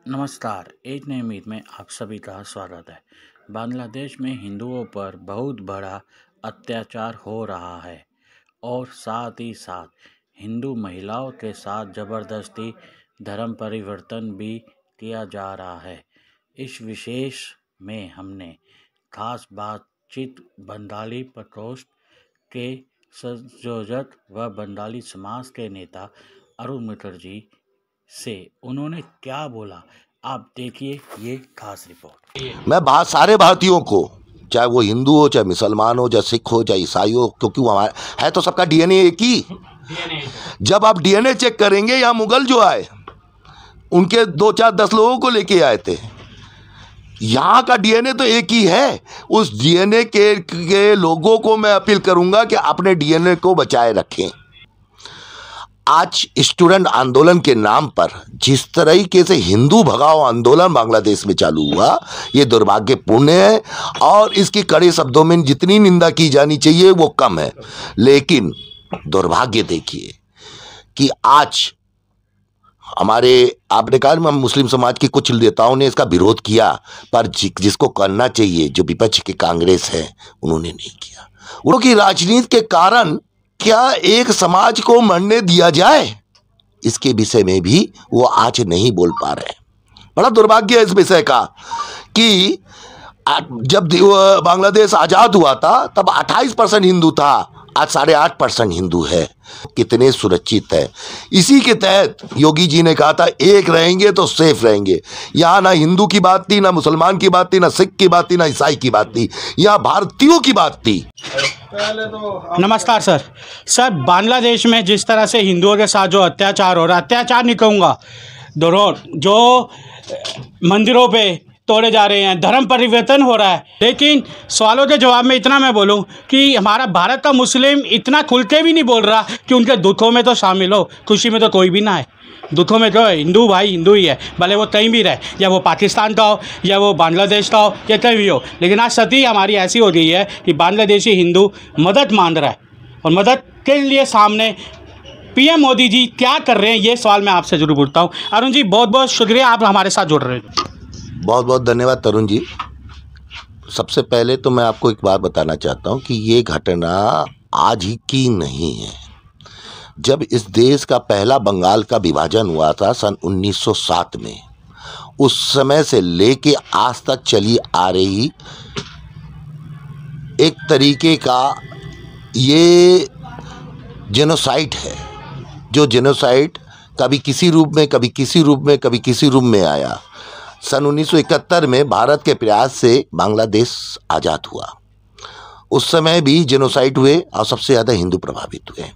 नमस्कार। एक नई उम्मीद में आप सभी का स्वागत है। बांग्लादेश में हिंदुओं पर बहुत बड़ा अत्याचार हो रहा है और साथ ही साथ हिंदू महिलाओं के साथ ज़बरदस्ती धर्म परिवर्तन भी किया जा रहा है। इस विशेष में हमने खास बातचीत बंगाली प्रकोष्ठ के संयोजक व बंगाली समाज के नेता अरुण मुखर्जी से उन्होंने क्या बोला, आप देखिए ये खास रिपोर्ट। मैं सारे भारतीयों को, चाहे वो हिंदू हो, चाहे मुसलमान हो, चाहे सिख हो, चाहे ईसाई हो, क्योंकि वो हमारा है तो सबका डीएनए एक ही। जब आप डीएनए चेक करेंगे, यहाँ मुगल जो आए उनके 2 4 10 लोगों को लेके आए थे। यहाँ का डीएनए तो एक ही है। उस डीएनए के लोगों को मैं अपील करूंगा कि अपने डीएनए को बचाए रखें। आज स्टूडेंट आंदोलन के नाम पर जिस तरीके से हिंदू भगाओ आंदोलन बांग्लादेश में चालू हुआ, ये दुर्भाग्यपूर्ण है और इसकी कड़े शब्दों में जितनी निंदा की जानी चाहिए वो कम है। लेकिन दुर्भाग्य देखिए कि आज आपने कहा मुस्लिम समाज के कुछ नेताओं ने इसका विरोध किया, पर जिसको करना चाहिए, जो विपक्ष के कांग्रेस है, उन्होंने नहीं किया। उनकी राजनीति के कारण क्या एक समाज को मरने दिया जाए, इसके विषय में भी वो आज नहीं बोल पा रहे। बड़ा दुर्भाग्य है इस विषय का कि जब बांग्लादेश आजाद हुआ था तब 28% हिंदू था, आज 8.5% हिंदू है। कितने सुरक्षित है। इसी के तहत योगी जी ने कहा था एक रहेंगे तो सेफ रहेंगे। यहाँ ना हिंदू की बात थी, ना मुसलमान की बात थी, ना सिख की बात थी, ना ईसाई की बात थी, यहाँ भारतीयों की बात थी। नमस्कार सर, बांग्लादेश में जिस तरह से हिंदुओं के साथ जो अत्याचार हो रहा है, अत्याचार नहीं कहूँगा, जो मंदिरों पे तोड़े जा रहे हैं, धर्म परिवर्तन हो रहा है। लेकिन सवालों के जवाब में इतना मैं बोलूं कि हमारा भारत का मुस्लिम इतना खुल के भी नहीं बोल रहा कि उनके दुखों में तो शामिल हो, खुशी में तो कोई भी ना है। दुखों में तो हिंदू भाई हिंदू ही है, भले वो कहीं भी रहे, या वो पाकिस्तान का हो, या वो बांग्लादेश का हो, या कहीं भी हो। लेकिन आज स्थिति हमारी ऐसी हो गई है कि बांग्लादेशी हिंदू मदद मांग रहा है, और मदद के लिए सामने पीएम मोदी जी क्या कर रहे हैं, ये सवाल मैं आपसे जरूर पूछता हूँ। अरुण जी, बहुत बहुत शुक्रिया, आप हमारे साथ जुड़ रहे हैं। बहुत बहुत धन्यवाद तरुण जी। सबसे पहले तो मैं आपको एक बात बताना चाहता हूँ कि ये घटना आज ही की नहीं है। जब इस देश का पहला बंगाल का विभाजन हुआ था सन 1907 में, उस समय से लेके आज तक चली आ रही एक तरीके का ये जेनोसाइड है, जो जेनोसाइड कभी किसी रूप में, कभी किसी रूप में, कभी किसी रूप में आया। सन 1971 में भारत के प्रयास से बांग्लादेश आज़ाद हुआ। उस समय भी जेनोसाइड हुए और सबसे ज़्यादा हिंदू प्रभावित हुए।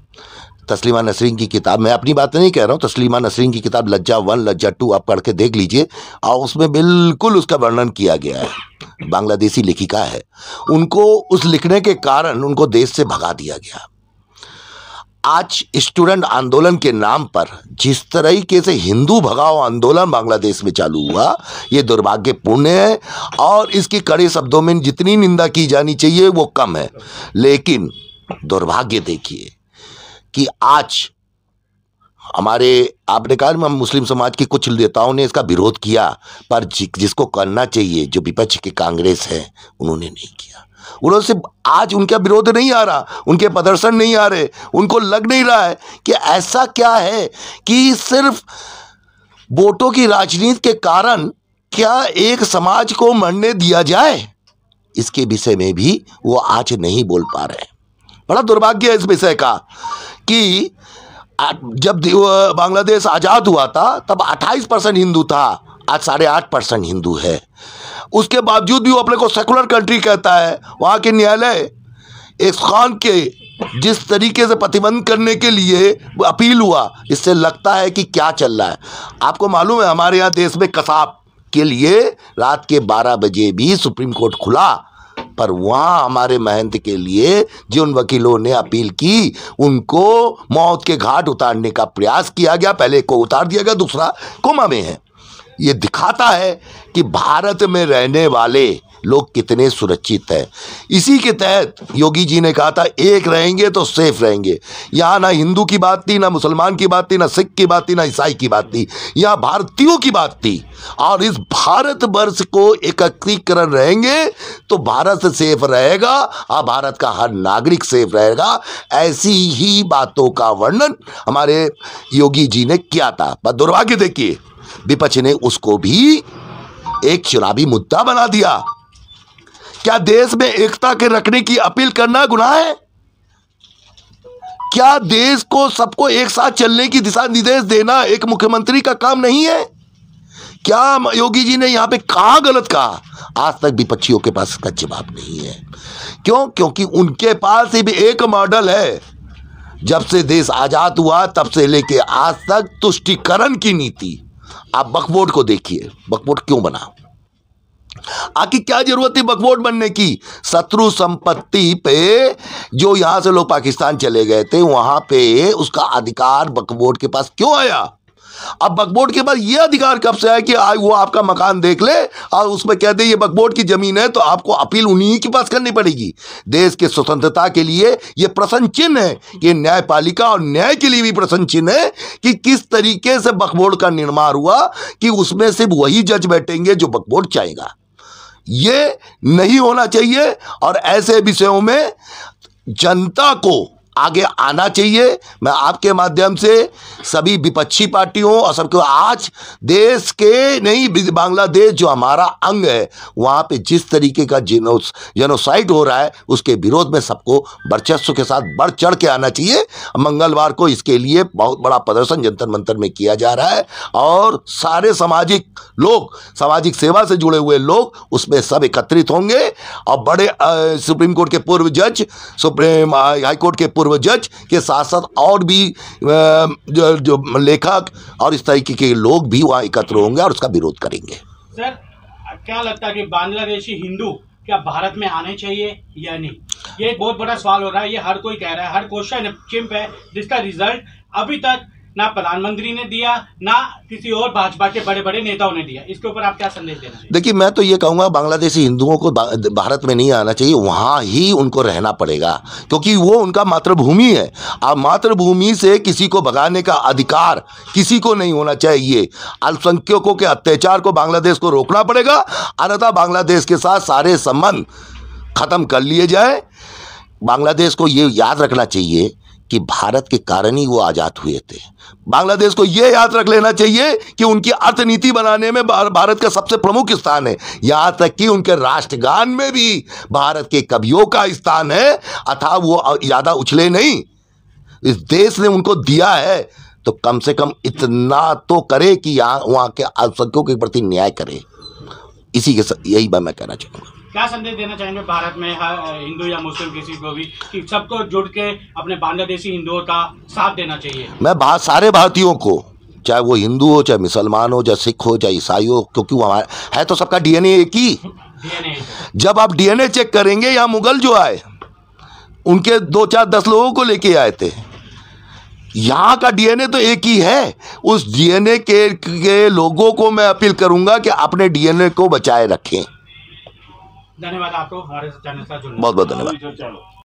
तस्लीमा नसरीन की किताब, मैं अपनी बात नहीं कह रहा हूँ, तस्लीमा नसरीन की किताब लज्जा 1 लज्जा 2 आप पढ़ के देख लीजिए, और उसमें बिल्कुल उसका वर्णन किया गया है। बांग्लादेशी लेखिका है, उनको उस लिखने के कारण उनको देश से भगा दिया गया। आज स्टूडेंट आंदोलन के नाम पर जिस तरीके से हिंदू भगाओ आंदोलन बांग्लादेश में चालू हुआ, ये दुर्भाग्यपूर्ण है और इसकी कड़े शब्दों में जितनी निंदा की जानी चाहिए वो कम है। लेकिन दुर्भाग्य देखिए कि आज आपने कहा मुस्लिम समाज के कुछ नेताओं ने इसका विरोध किया, पर जिसको करना चाहिए, जो विपक्ष के कांग्रेस है, उन्होंने नहीं किया। उन्होंने आज उनका विरोध नहीं आ रहा, उनके प्रदर्शन नहीं आ रहे, उनको लग नहीं रहा है कि ऐसा क्या है कि सिर्फ वोटों की राजनीति के कारण क्या एक समाज को मरने दिया जाए, इसके विषय में भी वो आज नहीं बोल पा रहे। बड़ा दुर्भाग्य है इस विषय का कि जब बांग्लादेश आजाद हुआ था तब 28% हिंदू था, आज 8.5% हिंदू है। उसके बावजूद भी वो अपने को सेकुलर कंट्री कहता है। वहाँ के न्यायालय इस खान के जिस तरीके से प्रतिबंध करने के लिए अपील हुआ, इससे लगता है कि क्या चल रहा है। आपको मालूम है हमारे यहाँ देश में कसाब के लिए रात के 12 बजे भी सुप्रीम कोर्ट खुला, पर वहाँ हमारे महंत के लिए जिन वकीलों ने अपील की उनको मौत के घाट उतारने का प्रयास किया गया। पहले को उतार दिया गया, दूसरा कोमा में है। ये दिखाता है कि भारत में रहने वाले लोग कितने सुरक्षित हैं। इसी के तहत योगी जी ने कहा था एक रहेंगे तो सेफ रहेंगे। यहाँ ना हिंदू की बात थी, ना मुसलमान की बात थी, ना सिख की बात थी, ना ईसाई की बात थी, यहाँ भारतीयों की बात थी। और इस भारतवर्ष को एकत्रीकरण रहेंगे तो भारत सेफ रहेगा और भारत का हर नागरिक सेफ रहेगा। ऐसी ही बातों का वर्णन हमारे योगी जी ने किया था। पर दुर्भाग्य देखिए, विपक्ष ने उसको भी एक चुनावी मुद्दा बना दिया। क्या देश में एकता के रखने की अपील करना गुनाह है? क्या देश को सबको एक साथ चलने की दिशा निर्देश देना एक मुख्यमंत्री का काम नहीं है? क्या योगी जी ने यहां पे कहां गलत कहा? आज तक विपक्षियों के पास इसका जवाब नहीं है। क्यों? क्योंकि उनके पास भी एक मॉडल है। जब से देश आजाद हुआ तब से लेके आज तक तुष्टीकरण की नीति। आप वक्फ बोर्ड को देखिए, वक्फ बोर्ड क्यों बना? आखिर क्या जरूरत थी वक्फ बोर्ड बनने की? शत्रु संपत्ति पे जो यहां से लोग पाकिस्तान चले गए थे, वहां पे उसका अधिकार वक्फ बोर्ड के पास क्यों आया? अब वक्फ बोर्ड के पास यह अधिकार कब से आया कि वो आपका मकान देख ले और उसमें कह दे ये वक्फ बोर्ड की जमीन है, तो आपको अपील उन्हीं के पास करनी पड़ेगी। देश के स्वतंत्रता के लिए यह प्रश्न चिन्ह है कि न्यायपालिका और न्याय के लिए भी प्रश्न चिन्ह है कि किस तरीके से वक्फ बोर्ड का निर्माण हुआ कि उसमें सिर्फ वही जज बैठेंगे जो वक्फ बोर्ड चाहेगा। ये नहीं होना चाहिए और ऐसे विषयों में जनता को आगे आना चाहिए। मैं आपके माध्यम से सभी विपक्षी पार्टियों और सबको आज देश के नहीं, बांग्लादेश जो हमारा अंग है वहाँ पे जिस तरीके का जेनोसाइड हो रहा है उसके विरोध में सबको वर्चस्व के साथ बढ़ चढ़ के आना चाहिए। मंगलवार को इसके लिए बहुत बड़ा प्रदर्शन जंतर मंतर में किया जा रहा है और सारे सामाजिक लोग, सामाजिक सेवा से जुड़े हुए लोग उसमें सब एकत्रित होंगे और बड़े सुप्रीम कोर्ट के पूर्व जज, सुप्रीम हाई कोर्ट के जज के साथ साथ और भी जो लेखक और इस तरीके के लोग भी वहां एकत्र होंगे और उसका विरोध करेंगे। सर, क्या लगता है कि बांग्लादेशी हिंदू क्या भारत में आने चाहिए या नहीं? ये एक बहुत बड़ा सवाल हो रहा है। ये हर कोई कह रहा है, हर क्वेश्चन चिंप है जिसका रिजल्ट अभी तक ना प्रधानमंत्री ने दिया ना किसी और भाजपा के बड़े बड़े नेताओं ने दिया। इसके ऊपर आप क्या संदेश देना चाहिए? देखिए, मैं तो ये कहूँगा बांग्लादेशी हिंदुओं को भारत में नहीं आना चाहिए, वहाँ ही उनको रहना पड़ेगा क्योंकि वो उनका मातृभूमि है। अब मातृभूमि से किसी को भगाने का अधिकार किसी को नहीं होना चाहिए। अल्पसंख्यकों के अत्याचार को बांग्लादेश को रोकना पड़ेगा, अन्यथा बांग्लादेश के साथ सारे संबंध खत्म कर लिए जाए। बांग्लादेश को ये याद रखना चाहिए कि भारत के कारण ही वो आज़ाद हुए थे। बांग्लादेश को ये याद रख लेना चाहिए कि उनकी अर्थनीति बनाने में भारत का सबसे प्रमुख स्थान है। यहाँ तक कि उनके राष्ट्रगान में भी भारत के कवियों का स्थान है, अतः वो ज़्यादा उछले नहीं। इस देश ने उनको दिया है तो कम से कम इतना तो करे कि यहाँ वहाँ के अल्पसंख्यकों के प्रति न्याय करे। इसी के यही बात मैं कहना चाहूँगा। क्या संदेश देना चाहेंगे भारत में हिंदू या मुस्लिम किसी को भी कि सबको जुड़ के अपने बांग्लादेशी हिंदुओं का साथ देना चाहिए? मैं सारे भारतीयों को, चाहे वो हिंदू हो, चाहे मुसलमान हो, चाहे सिख हो, चाहे ईसाई हो, क्योंकि वो हमारा है तो सबका डीएनए एक ही। जब आप डीएनए चेक करेंगे, यहाँ मुगल जो आए उनके 2, 4, 10 लोगों को लेके आए थे। यहाँ का डीएनए तो एक ही है। उस डीएनए के लोगों को मैं अपील करूंगा कि अपने डीएनए को बचाए रखें। धन्यवाद आपको हमारे चैनल से जुड़ने। बहुत बहुत धन्यवाद।